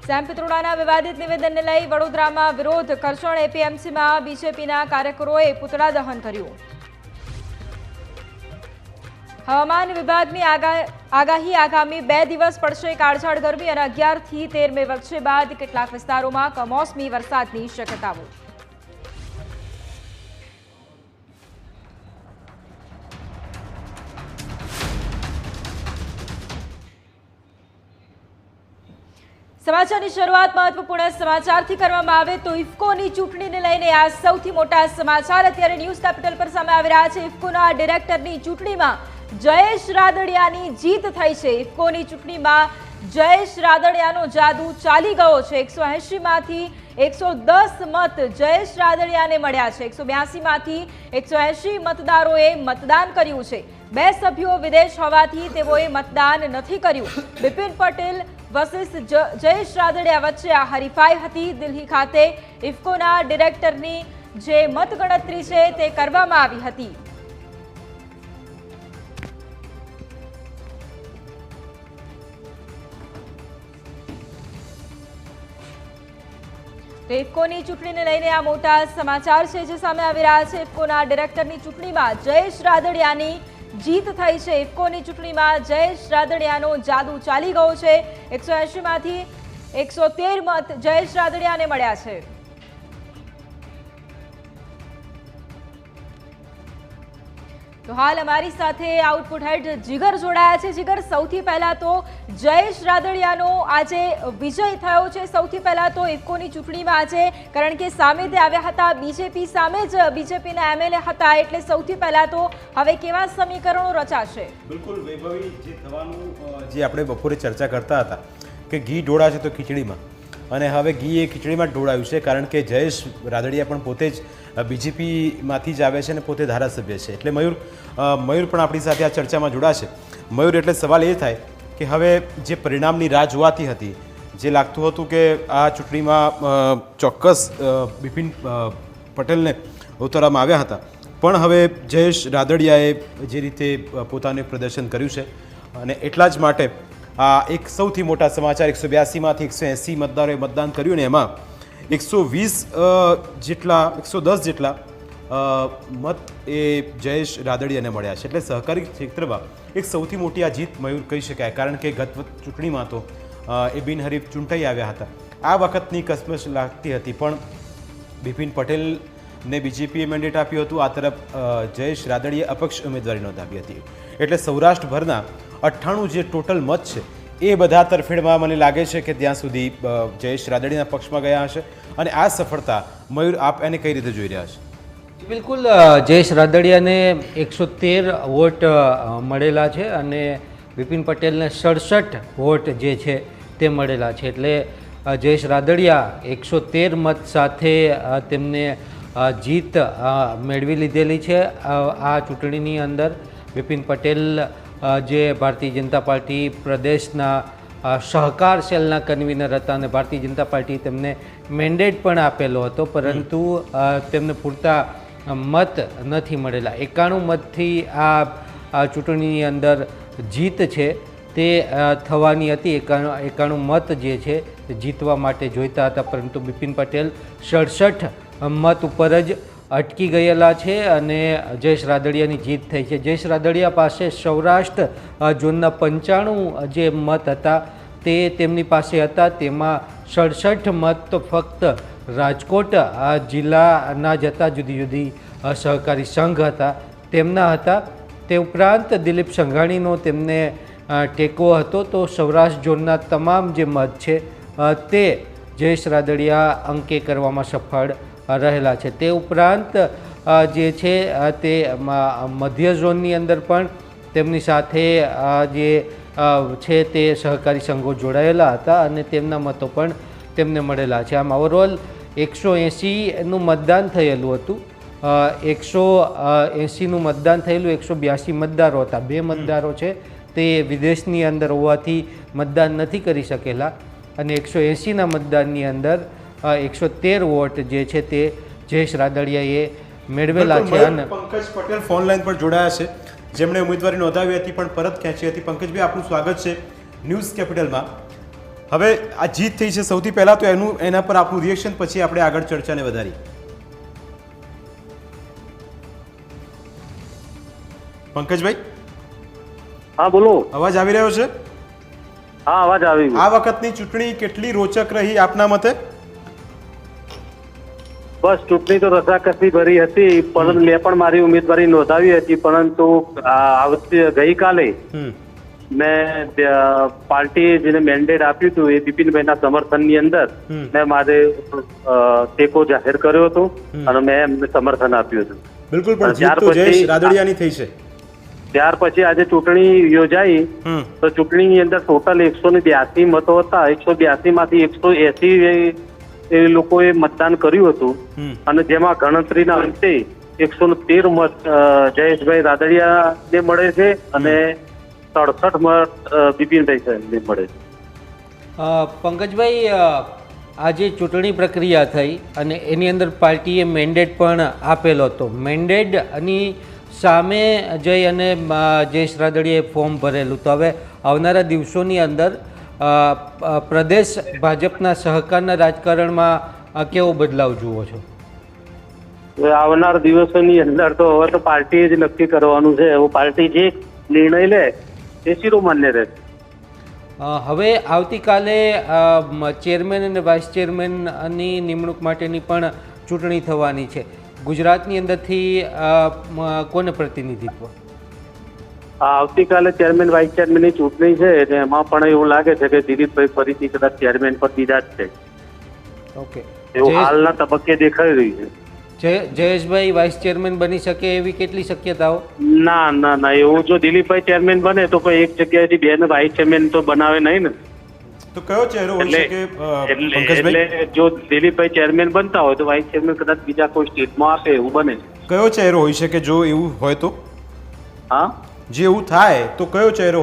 Same પિત્રોડાના વિવાદિત નિવેદનને લઈ વડોદરામાં વિરોધ કરજણ એપીએમસીમાં બીજેપીના કાર્યકરોએ પુતળા દહન કર્યું। હવામાન વિભાગની આગાહી આગામી 2 દિવસ પડશે કાળઝાળ ગરમી અને 11 થી 13 મે વચ્ચે બાદ કેટલાક વિસ્તારોમાં કમોસમી વરસાદની શક્યતાઓ। સમાચારની શરૂઆત મહત્વપૂર્ણ સમાચારથી કરવામાં આવે તો ઇફકોની ચૂંટણીને લઈને આ સૌથી મોટા સમાચાર અત્યારે ન્યૂઝ કેપિટલ પર સામે આવી રહ્યા છે। ઇફકોના ડિરેક્ટરની ચૂંટણીમાં જયેશ રાદડિયાની જીત થઈ છે। ઇફકોની ચૂંટણીમાં જયેશ રાદડિયાનો જાદુ ચાલી ગયો છે। 180 માંથી 110 મત જયેશ રાદડિયાને મળ્યા છે। 182 માંથી 180 મતદારોએ મતદાન કર્યું છે। 2 સભ્યો વિદેશ હોવાથી તેઓએ મતદાન નથી કર્યું। બિપિન પટેલ વર્સિસ જયેશ રાદડિયા વચ્ચે આ હરીફાઈ હતી। દિલ્હી ખાતે ઇફકોના ડિરેક્ટરની જે મતગણતરી છે તે કરવામાં આવી હતી। તો ઇફકોની ચૂંટણીને લઈને આ મોટા સમાચાર છે જે સામે આવી રહ્યા છે। ઇફકોના ડિરેક્ટરની ચૂંટણીમાં જયેશ રાદડિયાની જીત થઈ છે। ઇફકોની ચૂંટણીમાં જયેશ રાદડિયાનો જાદુ ચાલી ગયો છે। 180 માંથી 113 મત જયેશ રાદડિયાને મળ્યા છે। તો હાલ અમારી સાથે આઉટપુટ હેડ જીગર જોડાયા છે। જીગર, સૌથી પહેલા તો જયેશ રાદડિયાનો આજે વિજય થયો છે। સૌથી પહેલા તો ઇફકોની ચૂંટણીમાં આજે કારણ કે સામે તે આવ્યા હતા બીજેપી સામે જ બીજેપીના એમએલએ હતા, એટલે સૌથી પહેલા તો હવે કેવા સમીકરણો રચાશે? બિલકુલ વૈભવી, જે થવાનું જે આપણે બપોરે ચર્ચા કરતા હતા કે ઘી ઢોળાશે તો ખીચડીમાં, અને હવે ઘી એ ખીચડીમાં જ ઢોળાયું છે કારણ કે જયેશ રાદડિયા પણ પોતે જ બીજેપીમાંથી જ આવે છે અને પોતે ધારાસભ્ય છે। એટલે મયુર પણ આપણી સાથે આ ચર્ચામાં જોડાશે। મયુર, એટલે સવાલ એ થાય કે હવે જે પરિણામની રાહ જોવાતી હતી, જે લાગતું હતું કે આ ચૂંટણીમાં ચોક્કસ બિપિન પટેલને ઉતારવામાં આવ્યા હતા, પણ હવે જયેશ રાદડિયાએ જે રીતે પોતાનું પ્રદર્શન કર્યું છે અને એટલા જ માટે આ એક સૌથી મોટા સમાચાર 182 માંથી 180 મતદારોએ મતદાન કર્યું ને એમાં 110 જેટલા મત એ જયેશ રાદડિયાને મળ્યા છે। એટલે સહકારી ક્ષેત્રમાં એક સૌથી મોટી આ જીત મયુર કહી શકાય, કારણ કે ગત ચૂંટણીમાં તો એ બિનહરીફ ચૂંટાઈ આવ્યા હતા। આ વખતની કસમસ લાગતી હતી, પણ બિપિન પટેલને બીજેપીએ મેન્ડેટ આપ્યું હતું, આ તરફ જયેશ રાદડિયાએ અપક્ષ ઉમેદવારી નોંધાવી હતી। એટલે સૌરાષ્ટ્રભરના 98 જે ટોટલ મત છે એ બધા તરફેણમાં મને લાગે છે કે ત્યાં સુધી જયેશ રાદડિયાના પક્ષમાં ગયા હશે। અને આ સફળતા મયુર, આપ એને કઈ રીતે જોઈ રહ્યા છો? બિલકુલ, જયેશ રાદડિયાને 113 વોટ મળેલા છે અને બિપિન પટેલને 67 વોટ જે છે તે મળેલા છે। એટલે જયેશ રાદડિયા 113 મત સાથે તેમને જીત મેળવી લીધેલી છે। આ ચૂંટણીની અંદર બિપિન પટેલ જે ભારતીય જનતા પાર્ટી પ્રદેશના સહકાર સેલના કન્વીનર હતા અને ભારતીય જનતા પાર્ટી તેમને મેન્ડેટ પણ આપેલો હતો, પરંતુ તેમને પૂરતા મત નથી મળેલા। 91 મતથી આ ચૂંટણીની અંદર જીત છે તે થવાની હતી। 91 મત જે છે તે જીતવા માટે જોઈતા હતા, પરંતુ બિપિન પટેલ 67 મત ઉપર જ અટકી ગયેલા છે અને જયેશ રાદડિયાની જીત થઈ છે। જયેશ રાદડિયા પાસે સૌરાષ્ટ્ર ઝોનના 95 જે મત હતા તે તેમની પાસે હતા, તેમાં 67 મત તો ફક્ત રાજકોટ જિલ્લાના જ હતા, જુદી જુદી સહકારી સંઘ હતા તેમના હતા। તે ઉપરાંત દિલીપ સંઘાણીનો તેમને ટેકો હતો। તો સૌરાષ્ટ્ર ઝોનના તમામ જે મત છે તે જયેશ રાદડિયા અંકે કરવામાં સફળ રહેલા છે। તે ઉપરાંત જે છે તે મધ્ય ઝોનની અંદર પણ તેમની સાથે જે છે તે સહકારી સંઘો જોડાયેલા હતા અને તેમના મતો પણ તેમને મળેલા છે। આમ ઓવરઓલ 180નું મતદાન થયેલું હતું। 180નું મતદાન થયેલું, 182 મતદારો હતા। 2 મતદારો છે તે વિદેશની અંદર હોવાથી મતદાન નથી કરી શકેલા અને 180ના મતદાનની અંદર 113 વોટ જે છે તે જયેશ રાદડિયાએ મેળવેલા છે। અને પંકજ પટેલ ફોન લાઈન પર જોડાયા છે, જેમણે ઉમેદવારી નોંધાવી હતી પણ પરત ખેંચી હતી। પંકજભાઈ, આપનું સ્વાગત છે ન્યૂઝ કેપિટલમાં। હવે આ જીત થઈ છે સૌથી પહેલા તો એના પર આપનું રિએક્શન, પછી આપણે આગળ ચર્ચાને વધારી. પંકજભાઈ, હા બોલો. અવાજ આવી રહ્યો છે? હા, અવાજ આવી ગયો. આ વખતની ચૂંટણી કેટલી રોચક રહી આપના મતે? બસ ચૂંટણી તો રસાકસી ભરી હતી, પરંતુ મેં પણ મારી ઉમેદવારી નોંધાવી હતી, પરંતુ ગઈકાલે મેં પાર્ટીએ જેને મેન્ડેટ આપ્યું હતું એ બિપિનભાઈના સમર્થનની અંદર મેં મારે ટેકો જાહેર કર્યો હતો અને મેં એમને સમર્થન આપ્યું હતું. બિલકુલ, પણ જીત તો જયેશ રાદડિયાની થઈ છે. ત્યાર પછી આજે ચૂંટણી યોજાઈ તો ચૂંટણીની અંદર ટોટલ 182 મતો હતા. 182 માંથી 180 એ લોકોએ મતદાન કર્યું હતું અને જેમાં ગણતરીના અંતે 113 મત જયેશભાઈ રાદડિયાને મળે છે અને 67 મત બિપિનભાઈ સાહેબને મળે છે. પંકજભાઈ, આજે ચૂંટણી પ્રક્રિયા થઈ અને એની અંદર પાર્ટીએ મેન્ડેટ પણ આપેલો હતો. મેન્ડેટની સામે જઈ અને જયેશ રાદડિયાએ ફોર્મ ભરેલું. તો હવે આવનારા દિવસોની અંદર પ્રદેશ ભાજપના સહકારના રાજકારણમાં કેવો બદલાવ જુઓ છો? આવનાર દિવસોની અંદર તો હવે તો પાર્ટીએ જ નક્કી કરવાનું છે. હવે પાર્ટી જે નિર્ણય લે એ શિરોમાન્ય રહે. હવે આવતીકાલે ચેરમેન અને વાઇસ ચેરમેનની નિમણૂક માટેની પણ ચૂંટણી થવાની છે. ગુજરાતની અંદરથી કોને પ્રતિનિધિત્વ? આવતીકાલે ચેરમેન વાઇસ ચેરમેનની ચૂંટણી છે અને એમાં પણ એવું લાગે છે કે દિલીપભાઈ ફરીથી કદાચ ચેરમેન પર બીજા જ છે. ઓકે, એવું હાલના તબક્કે દેખાઈ રહ્યું છે. જયેશભાઈ વાઇસ ચેરમેન બની શકે એવી કેટલી શક્યતાઓ? ના ના ના, એવું જો દિલીપભાઈ ચેરમેન બને તો કોઈ એક જગ્યાએથી બે ને વાઇસ ચેરમેન તો બનાવે નહીં ને. તો કયો ચહેરો હોઈ શકે પંકજભાઈ? એટલે જો દિલીપભાઈ ચેરમેન બનતા હોય તો વાઇસ ચેરમેન કદાચ બીજા કોઈ સ્ટેટમાં આપે એવું બને. કયો ચહેરો હોઈ શકે જો એવું હોય તો? હા, જે એવું થાય તો કયો ચહેરો